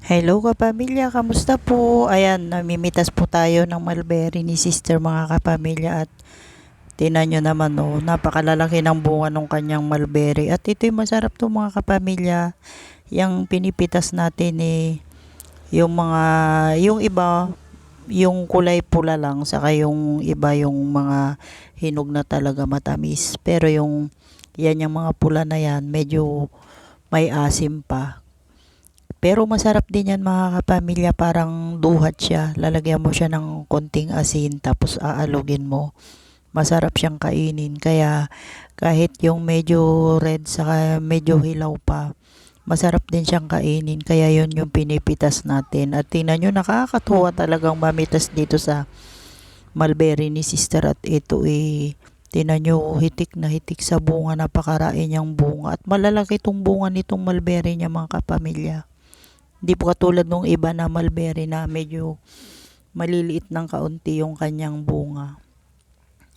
Hello kapamilya, kamusta po? Ayan, namimitas po tayo ng mulberry ni sister mga kapamilya at tinan nyo naman napakalalaki ng bunga ng kanyang mulberry at ito'y masarap to mga kapamilya. Yung pinipitas natin yung iba, yung kulay pula lang, saka yung iba yung mga hinog na talaga matamis. Pero yung mga pula na yan, medyo may asim pa. Pero masarap din yan mga kapamilya, parang duhat siya. Lalagyan mo siya ng konting asin tapos aalugin mo. Masarap siyang kainin. Kaya kahit yung medyo red saka medyo hilaw pa, masarap din siyang kainin. Kaya yun yung pinipitas natin. At tingnan nyo, nakakatuwa talagang mamitas dito sa mulberry ni sister. At ito tingnan nyo, hitik na hitik sa bunga. Napakarain niyang bunga. At malalaki itong bunga nitong mulberry niya mga kapamilya. Hindi po katulad nung iba na mulberry na medyo maliliit ng kaunti yung kanyang bunga.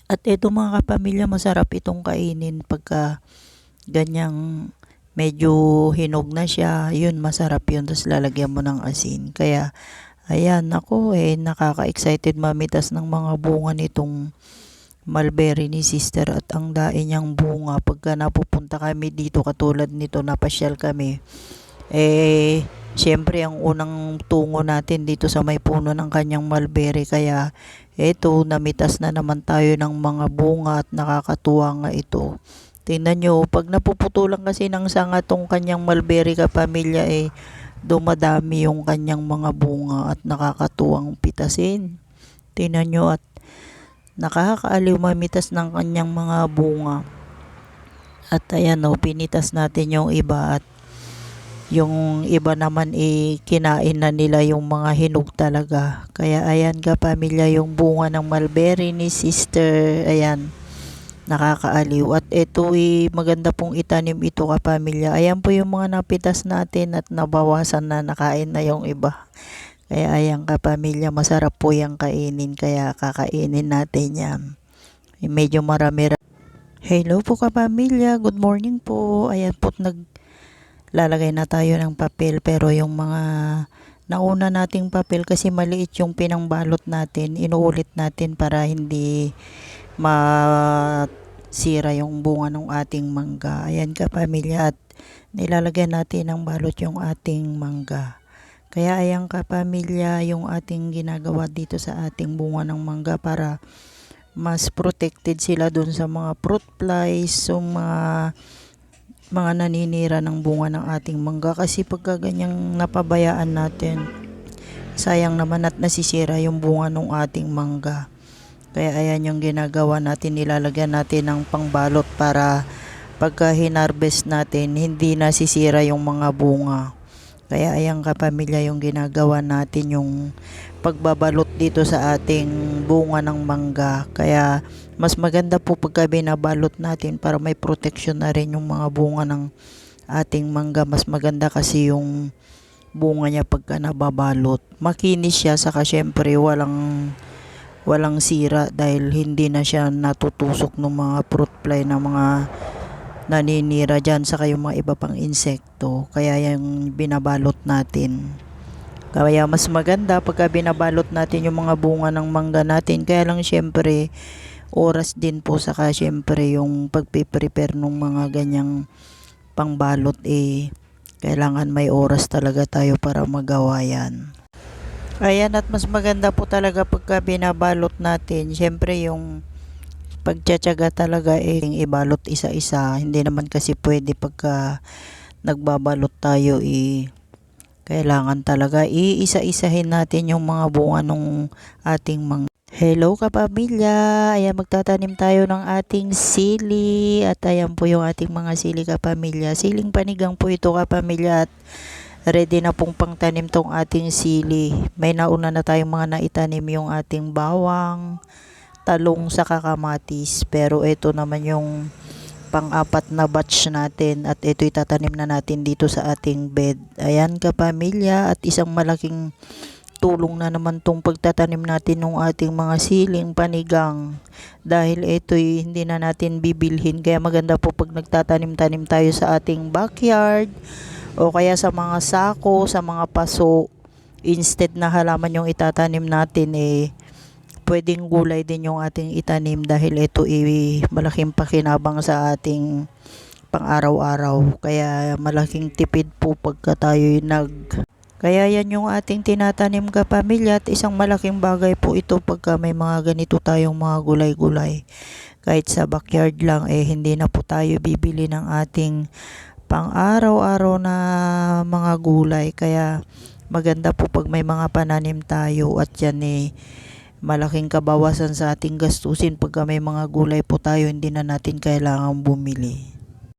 At ito mga kapamilya, masarap itong kainin pagka ganyang medyo hinog na siya. Yun, masarap yun. Tapos lalagyan mo ng asin. Kaya, ayan, ako nakaka-excited mamitas ng mga bunga nitong mulberry ni sister. At ang daing niyang bunga pagka napupunta kami dito, katulad nito, napasyal kami. Siyempre ang unang tungo natin dito sa may puno ng kanyang mulberry. Kaya eto, namitas na naman tayo ng mga bunga at nakakatuwa nga ito. Tingnan nyo, pag napuputulan kasi ng sanga tong kanyang mulberry kapamilya, dumadami yung kanyang mga bunga at nakakatuwang pitasin. Tingnan nyo, at nakakaaliw mamitas ng kanyang mga bunga. At ayan pinitas natin yung iba at yung iba naman kinain na nila yung mga hinog talaga. Kaya ayan kapamilya, yung bunga ng mulberry ni sister, ayan, nakakaaliw. At ito maganda pong itanim ito kapamilya. Ayan po yung mga napitas natin at nabawasan na, nakain na yung iba. Kaya ayan kapamilya, masarap po yung kainin, kaya kakainin natin yan. Medyo marami. Hello po kapamilya, good morning po. Ayan po, lalagay na tayo ng papel, pero yung mga nauna nating papel kasi maliit yung pinangbalot natin, inuulit natin para hindi masira yung bunga ng ating mangga. Ayan kapamilya, at nilalagyan natin ng balot yung ating mangga. Kaya ayan kapamilya, yung ating ginagawa dito sa ating bunga ng mangga para mas protected sila dun sa mga fruit flies, so mga naninira ng bunga ng ating mangga. Kasi pagka ganyang napabayaan natin, sayang naman at nasisira yung bunga ng ating mangga. Kaya ayan yung ginagawa natin, nilalagyan natin ng pangbalot para pagka hinarvest natin, hindi nasisira yung mga bunga. Kaya ayan kapamilya, yung ginagawa natin, yung pagbabalot dito sa ating bunga ng mangga. Kaya mas maganda po pagka binabalot natin para may protection na rin yung mga bunga ng ating mangga. Mas maganda kasi yung bunga niya pagka nababalot. Makinis siya, saka syempre walang sira dahil hindi na siya natutusok ng mga fruit fly na mga naninira dyan, saka yung mga iba pang insekto. Kaya yung binabalot natin. Kaya mas maganda pagka binabalot natin yung mga bunga ng mangga natin. Kaya lang syempre, oras din po, saka syempre yung pagpiprepare ng mga ganyang pangbalot, kailangan may oras talaga tayo para magawa yan. Ayan, at mas maganda po talaga pagka binabalot natin, syempre yung pagtsatsaga talaga, ibalot isa-isa. Hindi naman kasi pwede pagka nagbabalot tayo, kailangan talaga iisa-isahin natin yung mga bunga ng ating mangga. Hello kapamilya, ayan, magtatanim tayo ng ating sili. At ayan po yung ating mga sili kapamilya. Siling panigang po ito kapamilya, at ready na pong pangtanim tong ating sili. May nauna na tayong mga naitanim, yung ating bawang, talong sa kamatis. Pero ito naman yung pang-apat na batch natin, at ito itatanim na natin dito sa ating bed. Ayan kapamilya, at isang malaking tulong na naman tong pagtatanim natin ng ating mga siling panigang, dahil ito hindi na natin bibilhin. Kaya maganda po pag nagtatanim-tanim tayo sa ating backyard o kaya sa mga sako, sa mga paso, instead na halaman yung itatanim natin pwedeng gulay din yung ating itanim dahil ito malaking pakinabang sa ating pang-araw-araw. Kaya malaking tipid po pagka tayo kaya yan yung ating tinatanim kapamilya at isang malaking bagay po ito pagka may mga ganito tayong mga gulay-gulay. Kahit sa backyard lang hindi na po tayo bibili ng ating pang-araw-araw na mga gulay. Kaya maganda po pag may mga pananim tayo at yan malaking kabawasan sa ating gastusin pagka may mga gulay po tayo, hindi na natin kailangang bumili.